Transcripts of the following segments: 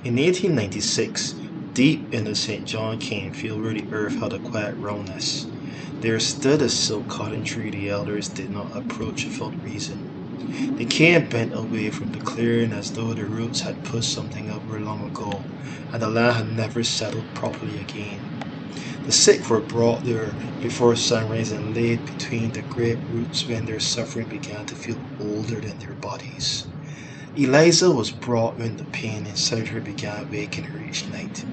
In 1896, deep in the St. John cane field where the earth held a quiet roundness, there stood a silk cotton tree the elders did not approach without reason. The cane bent away from the clearing as though the roots had pushed something upward long ago, and the land had never settled properly again. The sick were brought there before sunrise and laid between the great roots when their suffering began to feel older than their bodies. Eliza was brought when the pain inside her began waking her each night.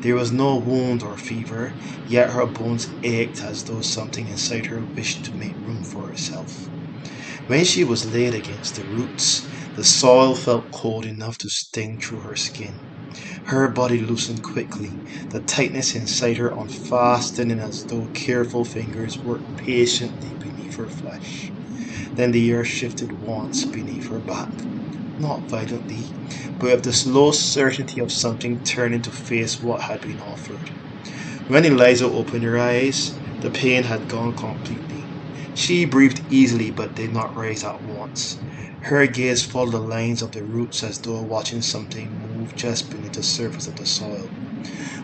There was no wound or fever, yet her bones ached as though something inside her wished to make room for herself. When she was laid against the roots, the soil felt cold enough to sting through her skin. Her body loosened quickly, the tightness inside her unfastening as though careful fingers worked patiently beneath her flesh. Then the earth shifted once beneath her back, not violently, but with the slow certainty of something turning to face what had been offered. When Eliza opened her eyes, the pain had gone completely. She breathed easily but did not rise at once. Her gaze followed the lines of the roots as though watching something move just beneath the surface of the soil.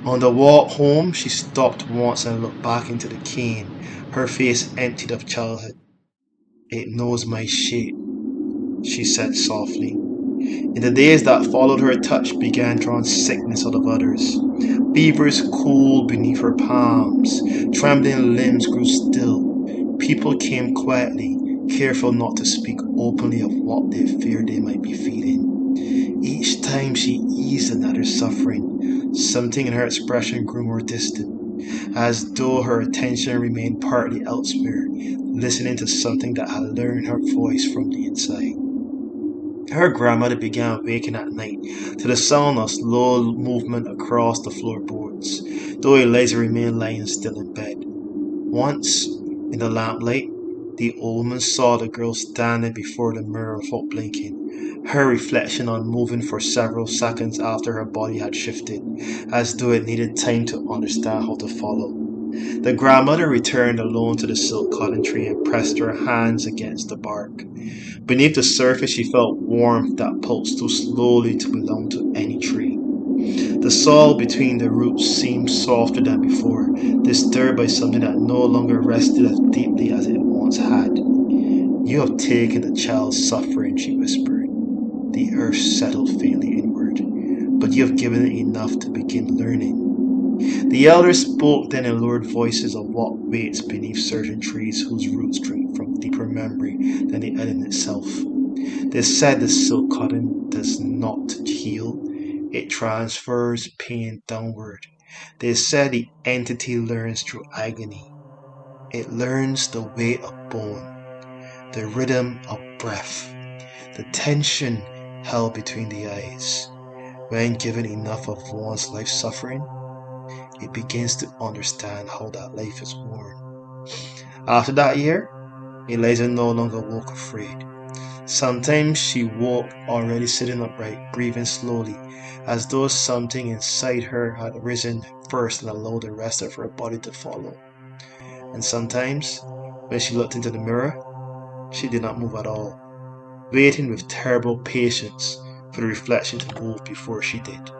On the walk home, she stopped once and looked back into the cane, her face emptied of childhood. "It knows my shape," she said softly. In the days that followed, her touch began drawing sickness out of others. Fevers cooled beneath her palms. Trembling limbs grew still. People came quietly, careful not to speak openly of what they feared they might be feeling. Each time she eased another's suffering, something in her expression grew more distant, as though her attention remained partly elsewhere, listening to something that had learned her voice from the inside. Her grandmother began waking at night to the sound of slow movement across the floorboards, though Eliza remained lying still in bed. Once, in the lamplight, the old woman saw the girl standing before the mirror without blinking, her reflection unmoving for several seconds after her body had shifted, as though it needed time to understand how to follow. The grandmother returned alone to the silk cotton tree and pressed her hands against the bark. Beneath the surface she felt warmth that pulsed too slowly to belong to any tree. The soil between the roots seemed softer than before, disturbed by something that no longer rested as deeply as it once had. "You have taken the child's suffering," she whispered. The earth settled faintly inward, "but you have given it enough to begin learning." The elders spoke then in lowered voices of what waits beneath certain trees whose roots drink from deeper memory than the island itself. They said the silk cotton does not heal, it transfers pain downward. They said the entity learns through agony. It learns the weight of bone, the rhythm of breath, the tension held between the eyes. When given enough of one's life suffering, it begins to understand how that life is worn. After that year, Eliza no longer woke afraid. Sometimes she woke already sitting upright, breathing slowly, as though something inside her had risen first and allowed the rest of her body to follow. And sometimes, when she looked into the mirror, she did not move at all, waiting with terrible patience for the reflection to move before she did.